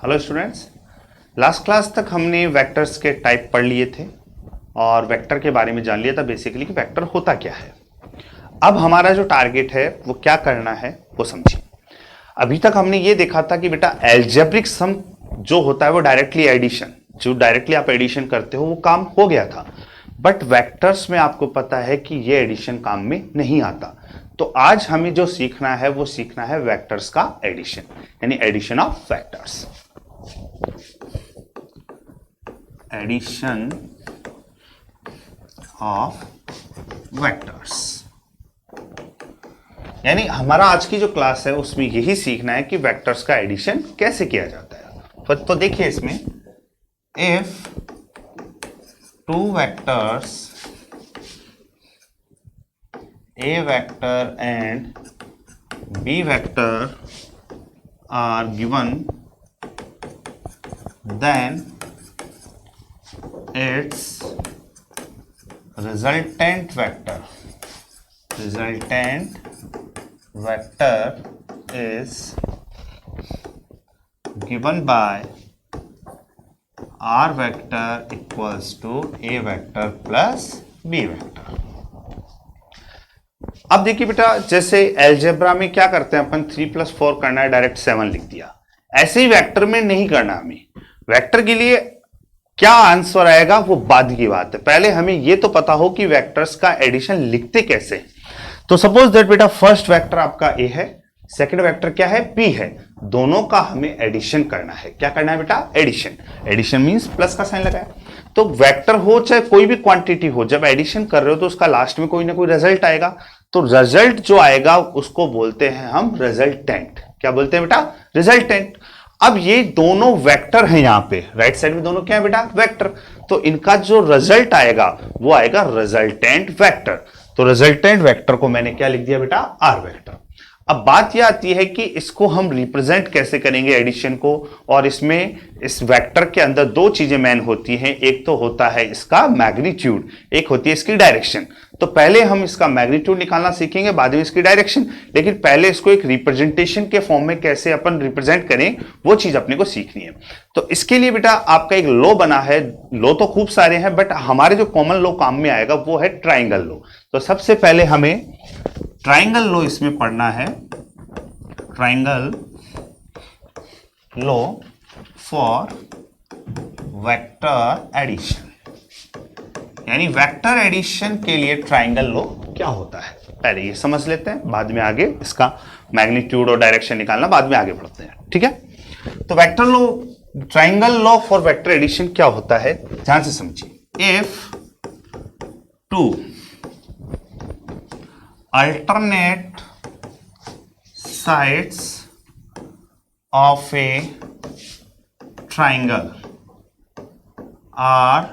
Hello students, last class तक हमने vectors के टाइप पढ़ लिए थे और वेक्टर के बारे में जान लिया था बेसिकली कि वेक्टर होता क्या है। अब हमारा जो टारगेट है वो क्या करना है वो समझिए। अभी तक हमने ये देखा था कि बेटा एल्जेब्रिक सम जो होता है वो डायरेक्टली एडिशन, जो डायरेक्टली आप एडिशन करते हो वो काम हो गया था, बट वेक्टर्स में आपको पता है कि ये एडिशन काम में नहीं आता। तो आज हमें जो सीखना है वो सीखना है वेक्टर्स का एडिशन, यानी addition of vectors. Addition of vectors यानी हमारा आज की जो क्लास है उसमें यही सीखना है कि वेक्टर्स का एडिशन कैसे किया जाता है। तो देखिए इसमें, if two vectors A vector and B vector are given, then its resultant vector is given by R vector equals to A vector plus B vector। अब देखिए बेटा, जैसे एलजेब्रा में क्या करते हैं अपन, 3+4 करना है डायरेक्ट 7 लिख दिया। ऐसे ही वेक्टर में नहीं करना। हमें वेक्टर के लिए क्या आंसर आएगा वो बाद की बात है, पहले हमें ये तो पता हो कि वेक्टर्स का एडिशन लिखते कैसे। तो सपोज दैट बेटा फर्स्ट वेक्टर आपका ए है, सेकंड वेक्टर क्या है, पी है, दोनों का हमें एडिशन करना है। क्या करना है बेटा, एडिशन। एडिशन मींस प्लस का साइन लगाया। तो वेक्टर हो चाहे कोई भी क्वांटिटी हो, जब एडिशन कर रहे हो तो उसका लास्ट में कोई ना कोई रिजल्ट आएगा। तो रिजल्ट जो आएगा उसको बोलते हैं हम रिजल्टेंट। क्या बोलते हैं बेटा, रिजल्टेंट। अब ये दोनों वेक्टर हैं, यहां पे राइट साइड में दोनों क्या है बेटा, वेक्टर। तो इनका जो रिजल्ट आएगा वो आएगा रिजल्टेंट वेक्टर। तो रिजल्टेंट वेक्टर को मैंने क्या लिख दिया बेटा, आर वेक्टर। अब बात यह आती है कि इसको हम रिप्रेजेंट कैसे करेंगे एडिशन को, और इसमें इस वेक्टर के अंदर दो चीजें मेन होती हैं। एक तो होता है इसका मैग्नीट्यूड, एक होती है इसकी डायरेक्शन। तो पहले हम इसका मैग्नीट्यूड निकालना सीखेंगे, बाद में इसकी डायरेक्शन, लेकिन पहले इसको एक रिप्रेजेंटेशन के फॉर्म में कैसे अपन रिप्रेजेंट करें वो चीज अपने को सीखनी है। तो इसके लिए बेटा आपका एक लॉ बना है। लॉ तो खूब सारे हैं, बट हमारे जो कॉमन लॉ काम में आएगा वो है ट्राइंगल लॉ। तो सबसे पहले हमें ट्राइंगल लॉ इसमें पढ़ना है, triangle law for vector addition. यानी वेक्टर एडिशन के लिए ट्राइंगल लॉ क्या होता है, पहले ये समझ लेते हैं, बाद में आगे इसका मैग्नीट्यूड और डायरेक्शन निकालना बाद में आगे बढ़ते हैं, ठीक है। तो vector law, triangle law for vector addition क्या होता है, ध्यान से समझिए। If two alternate sides of a triangle are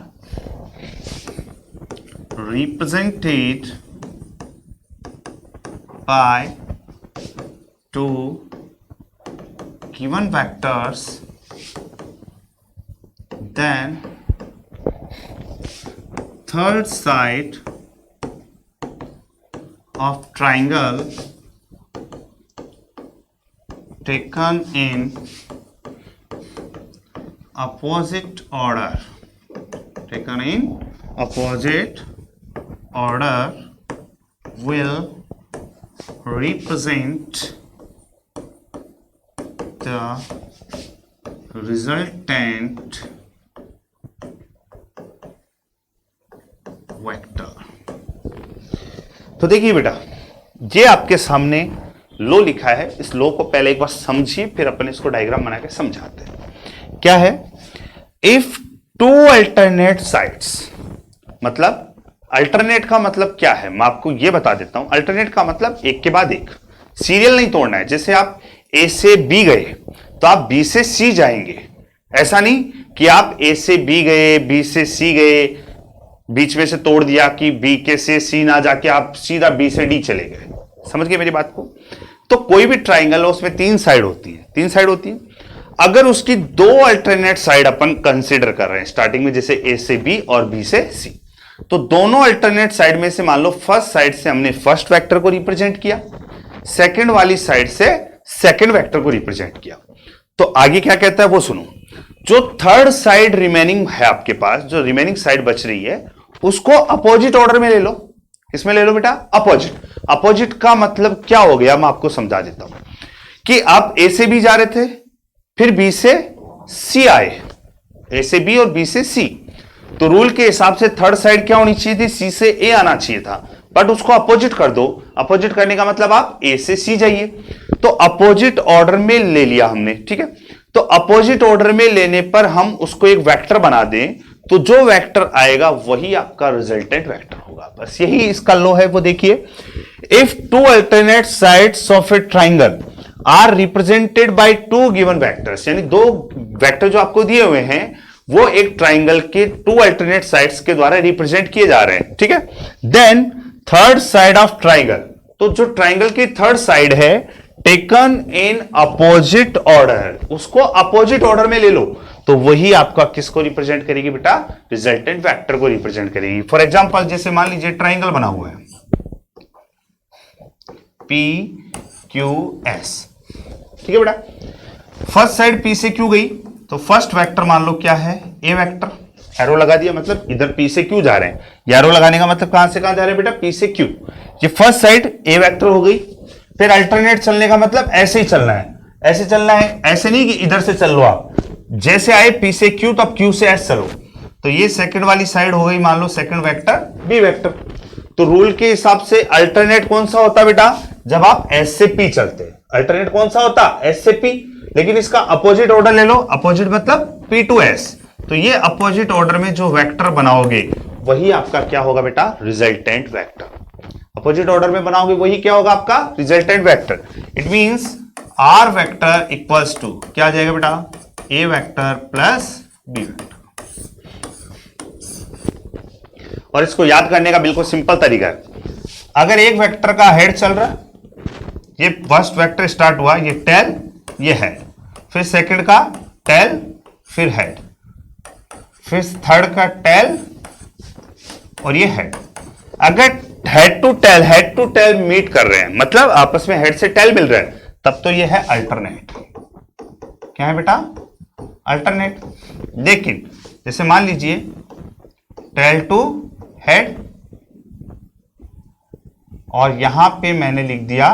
represented by two given vectors, then third side of triangle taken in opposite order, will represent the resultant vector। तो देखिए बेटा, ये आपके सामने लो लिखा है। इस लो को पहले एक बार समझिए, फिर अपन इसको डायग्राम बना के समझाते हैं। क्या है, इफ टू अल्टरनेट साइड्स, मतलब अल्टरनेट का मतलब क्या है मैं आपको ये बता देता हूं। अल्टरनेट का मतलब एक के बाद एक, सीरियल नहीं तोड़ना है। जैसे आप ए से बी गए तो आप बी से सी जाएंगे, ऐसा नहीं कि आप ए से बी गए, बी से सी गए, बीच में से तोड़ दिया कि बी के से सी ना जाके आप सीधा बी से डी चले गए। समझ गए मेरी बात को। तो कोई भी ट्राइंगल हो उसमें तीन साइड होती है। अगर उसकी दो अल्टरनेट साइड अपन कंसीडर कर रहे हैं स्टार्टिंग में, जैसे ए से बी और बी से सी, तो दोनों अल्टरनेट साइड में से मान लो फर्स्ट साइड से हमने फर्स्ट वेक्टर को रिप्रेजेंट किया, सेकंड वाली साइड से सेकंड वेक्टर को रिप्रेजेंट किया, तो आगे क्या कहता है वो सुनो। जो थर्ड साइड रिमेनिंग है आपके पास, जो रिमेनिंग साइड बच रही है, उसको अपोजिट ऑर्डर में ले लो। किसमें ले लो बेटा? अपोजिट। अपोजिट का मतलब क्या हो गया, मैं आपको समझा देता हूं कि आप ए से बी जा रहे थे, फिर बी से सी आए, ए से बी और बी से सी, तो रूल के हिसाब से थर्ड साइड क्या होनी चाहिए थी? सी से ए आना चाहिए था, बट उसको अपोजिट कर दो। अपोजिट करने का मतलब आप ए से सी जाइए, तो अपोजिट ऑर्डर में ले लिया हमने, ठीक है। तो अपोजिट ऑर्डर में लेने पर हम उसको एक वेक्टर बना दें, तो जो वेक्टर आएगा वही आपका रिजल्टेंट वेक्टर होगा। बस यही इसका लॉ है, वो देखिए। If two alternate sides of a triangle are represented by two given vectors, यानी दो वेक्टर जो आपको दिए हुए हैं वो एक ट्राइंगल के टू अल्टरनेट साइड्स के द्वारा रिप्रेजेंट किए जा रहे हैं, ठीक है। Then third side of triangle, तो जो ट्राइंगल की थर्ड साइड है टेकन इन अपोजिट ऑर्डर, उसको अपोजिट ऑर्डर में ले लो, तो वही आपका किसको रिप्रेजेंट करेगी बेटा? रिजल्टेंट वेक्टर को रिप्रेजेंट करेगी। फॉर एग्जांपल जैसे मान लीजिए ट्राइंगल बना हुआ है P Q S, ठीक है बेटा। फर्स्ट साइड P से Q गई, तो फर्स्ट वेक्टर मान लो क्या है? A vector. एरो लगा दिया, मतलब इधर P से Q जा रहे हैं। एरो लगाने का मतलब कहां से कहां जा रहे हैं बेटा? P से Q। ये फर्स्ट साइड A वेक्टर हो गई। फिर अल्टरनेट चलने का मतलब ऐसे ही चलना है, ऐसे चलना है, ऐसे नहीं कि इधर से चल लो आप। जैसे आए P से Q, तो अब Q से S चलो, तो ये सेकंड वाली साइड हो गई मान लो सेकंड वेक्टर B वेक्टर। तो रूल के हिसाब से अल्टरनेट कौन सा होता बेटा? जब आप S से P चलते, अल्टरनेट कौन सा होता? S से P। लेकिन इसका अपोजिट ऑर्डर ले लो, अपोजिट मतलब P to S, तो ये अपोजिट ऑर्डर में जो वेक्टर बनाओगे वही आपका क्या होगा बेटा? Resultant vector. अपोजिट ऑर्डर में बनाओगे वही क्या होगा आपका? Resultant vector. It means R vector equals to क्या आ जाएगा बेटा? A vector plus B vector. और इसको याद करने का बिल्कुल सिंपल तरीका है। अगर एक वेक्टर का हेड चल रहा है, ये फर्स्ट वेक्टर स्टार्ट हुआ, ये टेल, ये हेड, फिर सेकंड का टेल, फिर हेड, फिर थर्ड का टेल और ये हेड। अगर हेड टू टेल मीट कर रहे हैं, मतलब आपस में हेड से टेल मिल रहा है, तब तो ये है अल्टरनेट। क्या है बेटा? अल्टरनेट। लेकिन जैसे मान लीजिए टेल टू हेड, और यहां पे मैंने लिख दिया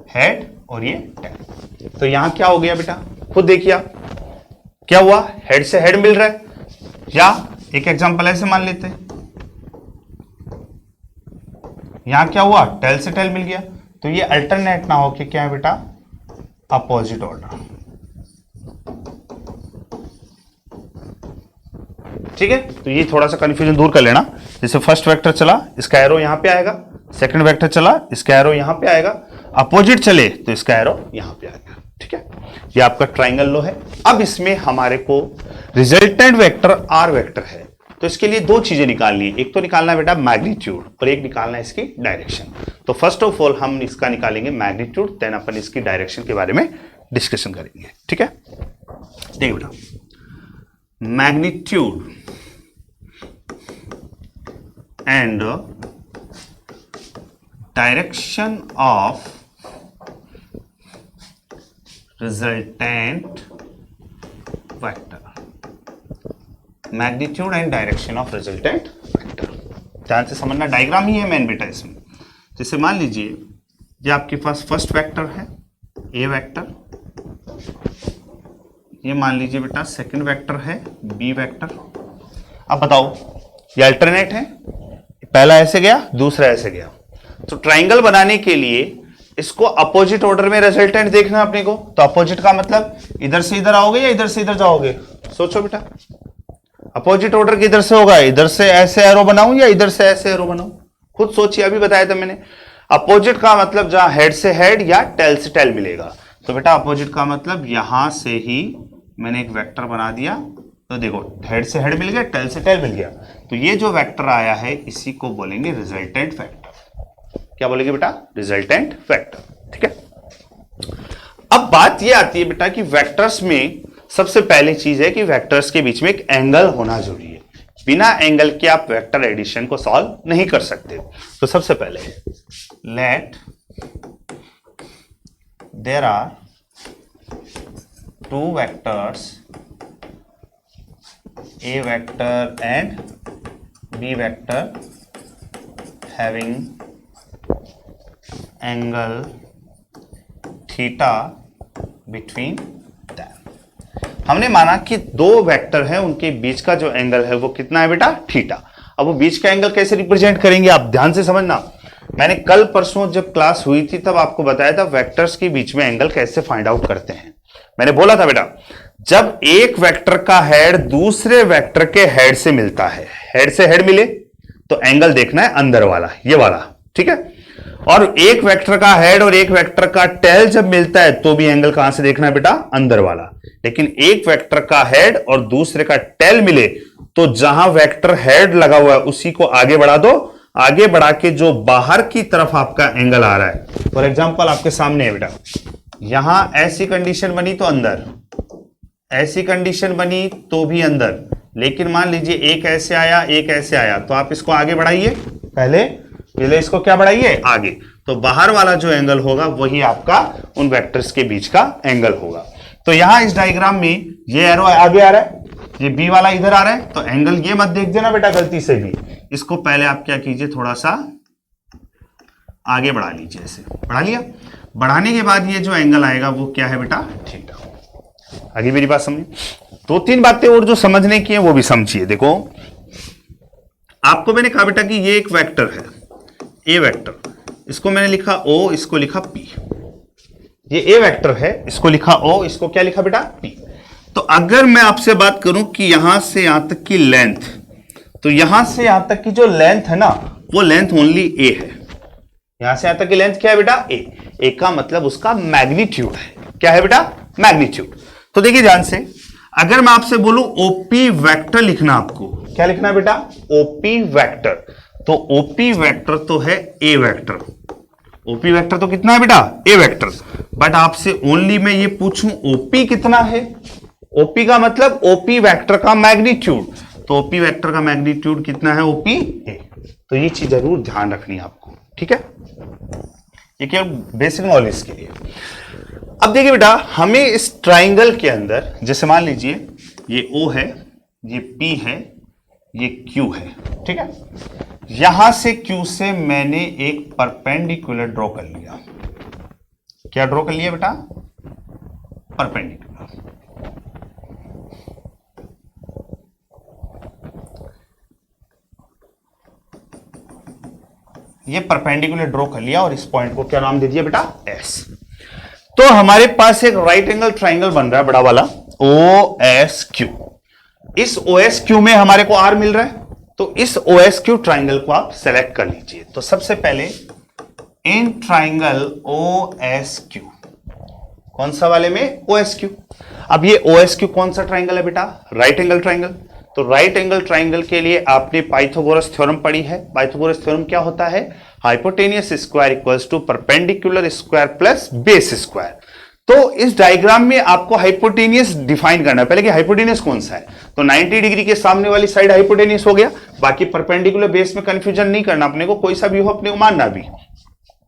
हेड और ये टेल, तो यहां क्या हो गया बेटा? खुद देखिए आप, क्या हुआ? हेड से हेड मिल रहा है। या एक एग्जांपल ऐसे मान लेते हैं, यहां क्या हुआ? टेल से टेल मिल गया, तो ये अल्टरनेट ना हो कि क्या है बेटा? अपोजिट ऑर्डर, ठीक है। तो ये थोड़ा सा कंफ्यूजन दूर कर लेना। जैसे फर्स्ट वेक्टर चला, इसका एरो यहां पे आएगा, सेकंड वेक्टर चला, इसका एरो यहां पे आएगा, अपोजिट चले तो इसका एरो यहां पे आएगा, ठीक है। ये आपका ट्राइंगल लो है। अब इसमें हमारे को रिजल्टेंट वेक्टर R वेक्टर है, तो इसके लिए दो चीजें निकालनी है। एक तो निकालना है बेटा मैग्नीट्यूड, और एक निकालना है इसकी डायरेक्शन। तो फर्स्ट ऑफ ऑल हम इसका निकालेंगे मैग्नीट्यूड, देन अपन इसकी डायरेक्शन के बारे में डिस्कशन करेंगे, ठीक है। देखिए बेटा, magnitude and direction of resultant vector, magnitude and direction of resultant vector. ध्यान से समझना, डायग्राम ही है मेन बेटा इसमें। जैसे मान लीजिए ये आपके पास फर्स्ट वेक्टर है A वेक्टर, ये मान लीजिए बेटा सेकंड वेक्टर है B वेक्टर। अब बताओ ये अल्टरनेट है, पहला ऐसे गया, दूसरा ऐसे गया। तो ट्राइंगल बनाने के लिए इसको अपोजिट ऑर्डर में रिजल्टेंट देखना अपने को। तो अपोजिट का मतलब इधर से इधर आओगे या इधर से इधर जाओगे? सोचो बेटा, अपोजिट ऑर्डर किधर से होगा? इधर से ऐसे एरो बनाऊं या इधर से ऐसे एरो बनाऊं? खुद सोचिए, अभी बताया था मैंने। अपोजिट का मतलब जहां हेड से हेड या टेल से टेल मिलेगा। तो बेटा अपोजिट का मतलब यहां से ही मैंने एक वेक्टर बना दिया, तो देखो हेड से हेड मिल गया, टेल से टेल मिल गया, तो ये जो वेक्टर आया है इसी को बोलेंगे रिजल्टेंट वेक्टर। क्या बोलेंगे बेटा? रिजल्टेंट वेक्टर, ठीक है। अब बात ये आती है बेटा कि वेक्टर्स में सबसे पहली चीज है कि वेक्टर्स के बीच में एक एंगल होना जरूरी है। बिना एंगल के आप वेक्टर एडिशन को सॉल्व नहीं कर सकते। तो सबसे पहले let there are two vectors A vector and B vector having angle theta between them. हमने माना कि दो वेक्टर हैं, उनके बीच का जो एंगल है वो कितना है बेटा, थीटा। अब वो बीच का एंगल कैसे रिप्रेजेंट करेंगे, आप ध्यान से समझना। मैंने कल परसों जब क्लास हुई थी तब आपको बताया था वेक्टर्स के बीच में एंगल कैसे फाइंड आउट करते हैं। मैंने बोला था बेटा, जब एक वेक्टर का हेड दूसरे वेक्टर के हेड से मिलता है, हेड से हेड मिले तो एंगल देखना है अंदर वाला, ये वाला, ठीक है। और एक वेक्टर का हेड और एक वेक्टर का टेल जब मिलता है तो भी एंगल कहां से देखना है बेटा, अंदर वाला। लेकिन एक वेक्टर का हेड और दूसरे का टेल मिले तो जहां वेक्टर हेड लगा हुआ है उसी को आगे बढ़ा दो, आगे बढ़ा के जो बाहर की तरफ आपका एंगल आ रहा है, फॉर एग्जांपल आपके सामने है बेटा, यहां ऐसी कंडीशन बनी तो अंदर, ऐसी कंडीशन बनी तो भी अंदर। लेकिन मान लीजिए एक ऐसे आया एक ऐसे आया, तो आप इसको आगे बढ़ाइए, पहले इसको क्या बढ़ाइए, आगे। तो बाहर वाला जो एंगल होगा वही आपका उन वेक्टर्स के बीच का एंगल होगा। तो यहां इस डायग्राम में ये एरो आगे आ रहा है, ये बी वाला इधर आ रहा है, तो एंगल ये मत देख देना बेटा गलती से भी। इसको पहले आप क्या कीजिए, थोड़ा सा आगे बढ़ा लीजिए, ऐसे बढ़ा लिया। बढ़ाने के बाद ये जो एंगल आएगा वो क्या है बेटा, थीटा। आगे मेरी बात समझिए। दो तीन बातें और जो समझने की है वो भी समझिए। देखो, आपको मैंने कहा बेटा कि ये एक वेक्टर है, ए वेक्टर, इसको मैंने लिखा ओ, इसको लिखा पी। ये ए वेक्टर है, इसको लिखा ओ, इसको क्या लिखा बेटा, पी। तो अगर मैं आपसे बात करूं कि यहां से यहां तक की लेंथ, तो यहां से यहां तक की जो लेंथ है ना, वो लेंथ ओनली ए है। यहां से यहां तक की लेंथ क्या है बेटा, ए। ए का मतलब उसका मैग्नीट्यूड है। क्या है बेटा, मैग्नीट्यूड। तो देखिए ध्यान से, अगर मैं आपसे बोलूं ओपी वेक्टर लिखना, आपको क्या लिखना है बेटा, ओपी वेक्टर। तो ओपी वेक्टर तो है ए वेक्टर, ओपी वेक्टर तो कितना है बेटा, ए वेक्टर। बट आपसे ओनली मैं ये पूछूं ओपी कितना है, ओपी का मतलब ओपी वेक्टर का मैग्नीट्यूड। तो ओपी वेक्टर का मैग्नीट्यूड कितना है, ओपी ए। तो ये चीज जरूर ध्यान रखनी है आपको, ठीक है। ये क्या बेसिक नॉलेज के लिए। अब देखिए बेटा, हमें इस ट्राइंगल के अंदर, जैसे मान लीजिए ये ओ है, ये पी है, ये क्यू है, ठीक है। यहां से क्यू से मैंने एक परपेंडिकुलर ड्रॉ कर लिया। क्या ड्रॉ कर लिया बेटा, परपेंडिकुलर। ये परपेंडिकुलर ड्रॉ कर लिया और इस पॉइंट को क्या नाम दे दिया बेटा, एस। तो हमारे पास एक राइट एंगल ट्राइंगल बन रहा है बड़ा वाला, ओ एस क्यू। इस ओ एस क्यू में हमारे को आर मिल रहा है, तो इस ओ एस क्यू ट्राइंगल को आप सेलेक्ट कर लीजिए। तो सबसे पहले in triangle O S Q, कौन सा वाले में, ओ एस क्यू। अब ये ओ एस क्यू कौन सा ट्राइंगल है बेटा, राइट एंगल ट्राइंगल। तो राइट एंगल ट्राइंगल के लिए आपने पाइथागोरस थ्योरम पढ़ी है। पाइथागोरस थ्योरम क्या होता है, hypotenuse square equals to perpendicular square plus base square. तो इस डायग्राम में आपको हाइपोटेनियस डिफाइन करना है पहले कि हाइपोटेनियस कौन सा है। तो 90 डिग्री के सामने वाली साइड हाइपोटेनियस हो गया, बाकी परपेंडिकुलर बेस में कंफ्यूजन नहीं करना अपने को, कोई सा भी हो अपने को मानना भी।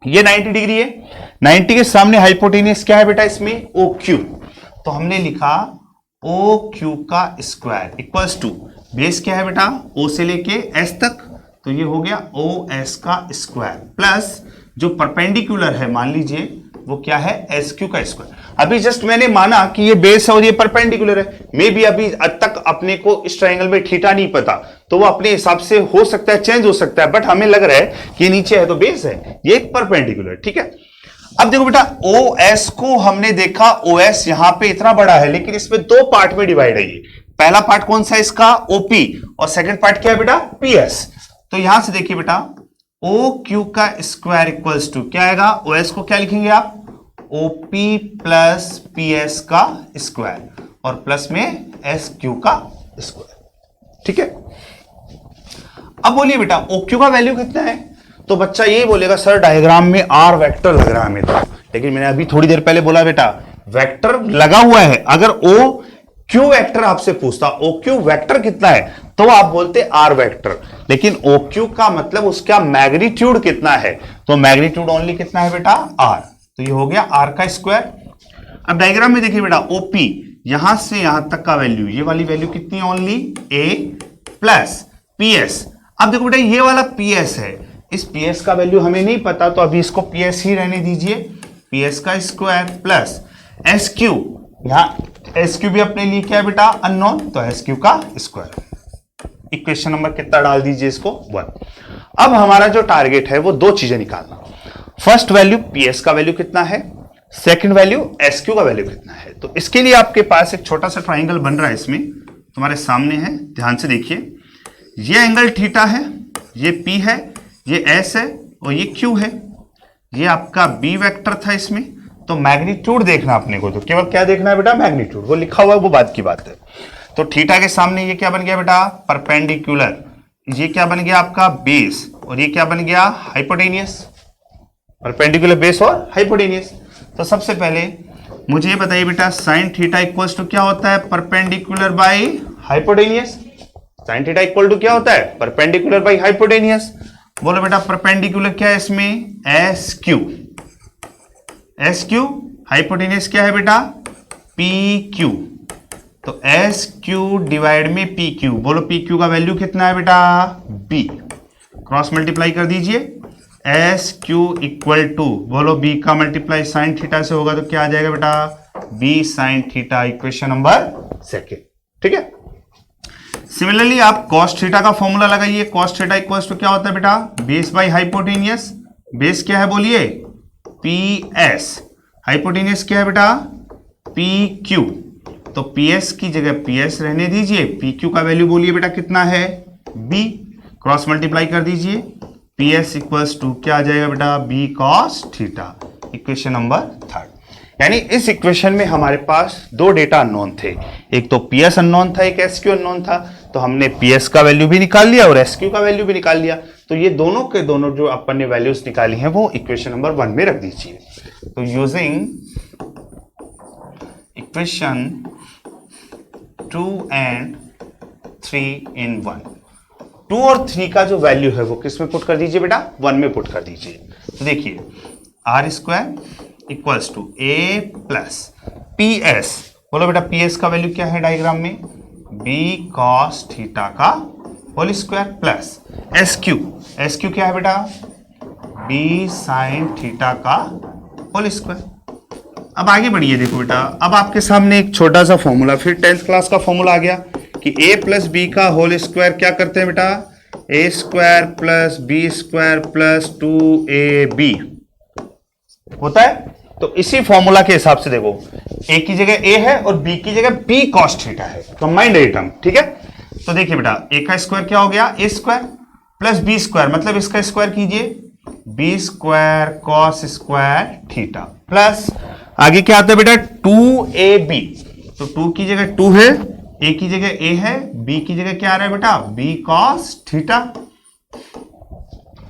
ये 90 डिग्री है, 90 के सामने हाइपोटेनियस क्या है बेटा, इसमें ओ क्यू। तो हमने लिखा ओ क्यू का स्क्वायर इक्वल्स टू, बेस क्या है बेटा, ओ से लेके एस तक, तो ये हो गया ओ एस का स्क्वायर प्लस जो परपेंडिकुलर है मान लीजिए वो क्या है, एस क्यू का स्क्वायर। अभी जस्ट मैंने माना कि ये बेस है और ये परपेंडिकुलर है, मे भी अभी तक अपने को इस ट्रायंगल में थीटा नहीं पता, तो वो अपने हिसाब से हो सकता है, चेंज हो सकता है, बट हमें लग रहा है कि नीचे है तो बेस है, ये परपेंडिकुलर, ठीक है। अब देखो बेटा, ओ एस को हमने देखा, ओ एस यहां पे इतना बड़ा है लेकिन इसमें दो पार्ट में डिवाइड है। ये पहला पार्ट कौन सा है इसका, ओपी, और सेकंड पार्ट क्या है बेटा, पीएस। तो यहां से देखिए बेटा, ओ क्यू का स्क्वायर इक्वल्स टू क्या आएगा, ओ एस को क्या लिखेंगे आप, ओपी प्लस पीएस का स्क्वायर और प्लस में एस क्यू का स्क्वायर, ठीक है। अब बोलिए बेटा ओ क्यू का वैल्यू कितना है, तो बच्चा ये बोलेगा सर डायग्राम में आर वेक्टर लग रहा है हमें तो, लेकिन मैंने अभी थोड़ी देर पहले बोला बेटा वेक्टर लगा हुआ है। अगर ओ क्यू वेक्टर आपसे पूछता ओ क्यू वेक्टर कितना है तो आप बोलते आर वेक्टर, लेकिन ओ क्यू का मतलब उसका मैग्नीट्यूड कितना है, तो मैग्नीट्यूड ओनली कितना है बेटा, आर। तो ये हो गया आर का स्क्वायर। अब डायग्राम में देखिए बेटा ओपी यहां से यहां तक का वैल्यू, ये वाली वैल्यू कितनी ओनली ए प्लस पीएस। अब देखो बेटा ये वाला पीएस है, इस पीएस का वैल्यू हमें नहीं पता तो अभी इसको पीएस ही रहने दीजिए, पीएस का स्क्वायर प्लस एस क्यू, यहां एस क्यू भी अपने लिए क्या है बेटा अननोन, तो एस क्यू का स्क्वायर। इक्वेशन नंबर कितना डाल दीजिए इसको 1। अब हमारा जो टारगेट है वो दो चीजें निकालना, फर्स्ट वैल्यू पीएस का वैल्यू कितना है, सेकंड वैल्यू एस क्यू का वैल्यू कितना है। तो इसके लिए आपके पास एक छोटा सा ट्राइंगल बन रहा है, इसमें तुम्हारे सामने है, ध्यान से देखिए। ये एंगल थीटा है, ये पी है, ये एस है और ये क्यू है। ये आपका बी वेक्टर था इसमें, तो मैग्नीट्यूड देखना अपने को, तो केवल क्या देखना है बेटा मैग्नीट्यूड, वो लिखा हुआ है वो बात की बात है। तो थीटा के सामने ये क्या बन गया बेटा परपेंडिकुलर, ये क्या बन गया आपका बेस और ये क्या बन गया हाइपोटेनियस, परपेंडिकुलर बेस और हाइपोटेनियस। तो सबसे पहले मुझे ये बताइए बेटा साइन थीटा इक्वल्स टू क्या होता है perpendicular by hypotenuse. Sine theta equal to क्या होता है परपेंडिकुलर बाई हाइपोटेनियस। बोलो बेटा परपेंडिकुलर क्या है इसमें S Q, S Q, hypotenuse क्या है बेटा पी क्यू, तो एस क्यू डिवाइड में पी क्यू। बोलो पी क्यू का वैल्यू कितना है बेटा बी, क्रॉस मल्टीप्लाई कर दीजिए, एस क्यू इक्वल टू बोलो बी का मल्टीप्लाई साइन थीटा से होगा तो क्या आ जाएगा बेटा B sine theta, equation number second. ठीक है, सिमिलरली आप कॉस थीटा का फॉर्मूला लगाइए, कॉस थीटा इक्वल्स टू क्या होता है बेटा बेस बाई हाइपोटेनियस। बेस क्या है बोलिए पी एस, हाइपोटेनियस क्या है बेटा पी क्यू, तो पी एस की जगह पी एस रहने दीजिए, पी क्यू का वैल्यू बोलिए बेटा कितना है बी, क्रॉस मल्टीप्लाई कर दीजिए, पी एस इक्वल्स टू क्या आ जाएगा बेटा B cos theta, equation number third. यानी इस इक्वेशन में हमारे पास दो डेटा अननोन थे, एक तो पी एस अननोन था, एक एस क्यू अननोन था। तो हमने पी एस का वैल्यू भी निकाल लिया और एस क्यू का वैल्यू भी निकाल लिया। तो ये दोनों के दोनों जो अपन ने वैल्यूज निकाली हैं वो इक्वेशन नंबर 1 में रख दीजिए। तो यूजिंग इक्वेशन 2 and 3 in 1, 2 और 3 का जो वैल्यू है वो किस में पुट कर दीजिए बेटा 1 में पुट कर दीजिए। तो देखिए R square equals to A plus P S, बोलो बेटा पी एस का वैल्यू क्या है डायग्राम में बी कॉस थीटा का whole square plus S Q, S Q क्या है बेटा बी साइन थीटा का होल स्क्वायर। अब आगे बढ़िए, देखो बेटा अब आपके सामने एक छोटा सा फॉर्मूला, फिर 10th क्लास का फॉर्मूला आ गया कि a प्लस बी का होल स्क्वायर क्या करते हैं बेटा A square plus B square plus 2ab होता है। तो इसी फॉर्मूला के हिसाब से देखो a की जगह a है और b की जगह b cos थीटा है, कंबाइंड टर्म। ठीक है, तो देखिए बेटा a का स्क्वायर क्या हो गया a square plus b square, मतलब इसका स्क्वायर कीजिए b square cos square theta plus आगे क्या आता है बेटा 2ab, तो 2 की जगह 2 है, a की जगह a है, b की जगह क्या आ रहा है बेटा b cos थीटा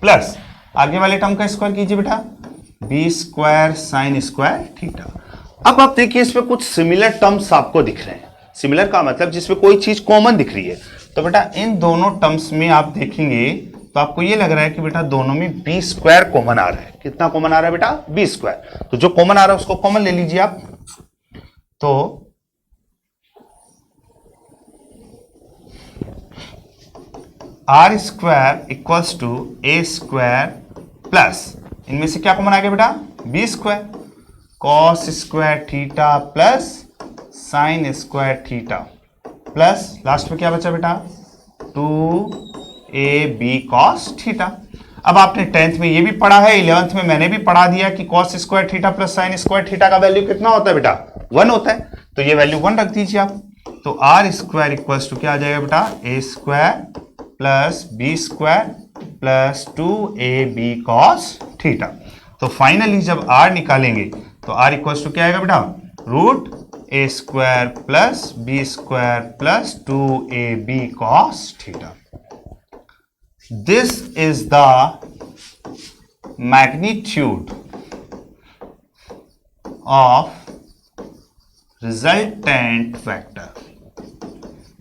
प्लस आगे वाले टर्म का स्क्वायर कीजिए बेटा B square sine square theta. अब आप देखिए इसमें कुछ सिमिलर टर्म्स आपको दिख रहे हैं, सिमिलर का मतलब जिसमें कोई चीज कॉमन दिख रही है। तो बेटा इन दोनों टर्म्स में आप देखेंगे तो आपको ये लग रहा है कि बेटा दोनों में बी स्क्वायर कॉमन आ रहा है। कितना कॉमन आ रहा है बेटा बी स्क्वायर, तो जो कॉमन आ रहा है उसको कॉमन ले लीजिए आप। तो R square equals to A square plus इनमें से क्या कॉमन आ गया बेटा B square cos square theta plus sine square theta plus last में क्या बचा बेटा 2ab cos थीटा। अब आपने 10th में ये भी पढ़ा है, 11th में मैंने भी पढ़ा दिया कि cos square theta plus sine square theta का वैल्यू कितना होता है बेटा 1 होता है। तो ये वैल्यू 1 रख दीजिए आप। तो आर स्क्वायर इक्वल्स टू क्या आ जाएगा बेटा A square plus B square plus 2ab cos theta. तो फाइनली जब r निकालेंगे तो r इक्वल्स टू क्या आएगा बेटा root A square plus B square plus 2ab cos थीटा। This is the magnitude of resultant vector,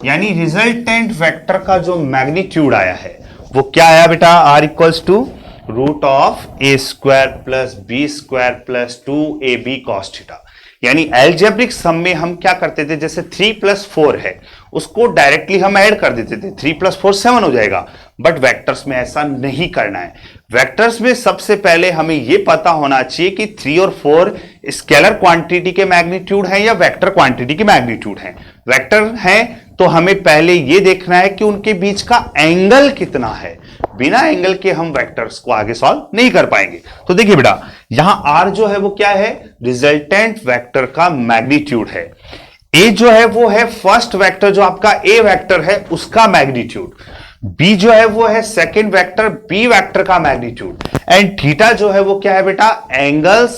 यानी रिजल्टेंट वेक्टर का जो मैग्नीट्यूड आया है वो क्या आया बेटा r equals to root of A square plus B square plus 2ab cos थीटा। यानी एल्जेब्रिक सम में हम क्या करते थे, जैसे 3 + 4 है उसको डायरेक्टली हम ऐड कर देते थे, 3 + 4 7 हो जाएगा। बट वेक्टर्स में ऐसा नहीं करना है। वेक्टर्स में सबसे पहले हमें यह पता होना चाहिए कि 3 और 4 स्केलर क्वांटिटी के मैग्नीट्यूड हैं या वेक्टर क्वांटिटी के मैग्नीट्यूड हैं। वेक्टर हैं तो हमें पहले यह देखना है कि उनके बीच का एंगल कितना है। बिना एंगल के हम वेक्टर्स को आगे सॉल्व नहीं कर पाएंगे। तो देखिए बेटा, यहां r जो है वो क्या है, रिजल्टेंट वेक्टर का मैग्नीट्यूड है। a जो है वो है फर्स्ट वेक्टर जो आपका a वेक्टर है उसका मैग्नीट्यूड। b जो है वो है सेकंड वेक्टर b वेक्टर का मैग्नीट्यूड। एंड थीटा जो है वो क्या है बेटा, angle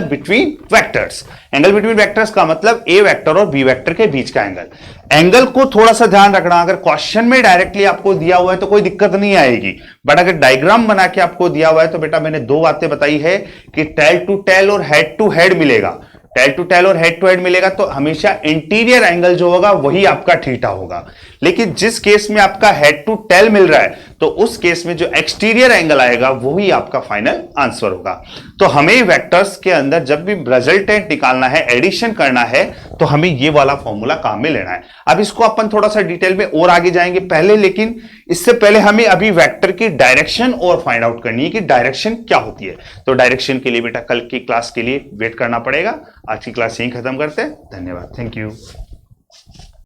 between vectors. Angle between vectors का मतलब a वेक्टर और b वेक्टर के बीच का एंगल। एंगल को थोड़ा सा ध्यान रखना, अगर क्वेश्चन में डायरेक्टली आपको दिया हुआ है तो कोई दिक्कत नहीं आएगी, बट अगर डायग्राम बना के आपको दिया हुआ है तो बेटा मैंने दो बातें बताई है कि टेल टू टेल और हेड टू हेड मिलेगा। टेल टू टेल और हेड टू हेड मिलेगा तो हमेशा इंटीरियर एंगल जो होगा वही आपका थीटा होगा। लेकिन जिस केस में आपका हेड टू टेल मिल रहा है तो उस केस में जो एक्सटीरियर एंगल आएगा वही आपका फाइनल आंसर होगा। तो हमें वेक्टर्स के अंदर जब भी रिजल्टेंट निकालना है, एडिशन करना है, तो हमें ये वाला फॉर्मूला काम में लेना है। अब इसको अपन थोड़ा सा डिटेल में और आगे जाएंगे पहले, लेकिन इससे पहले हमें अभी वेक्टर की डायरेक्शन और फाइंड आउट करनी है कि डायरेक्शन क्या होती है। तो डायरेक्शन के लिए बेटा कल की क्लास के लिए वेट करना पड़ेगा। आज की क्लास यहीं खत्म करते हैं। धन्यवाद, थैंक यू।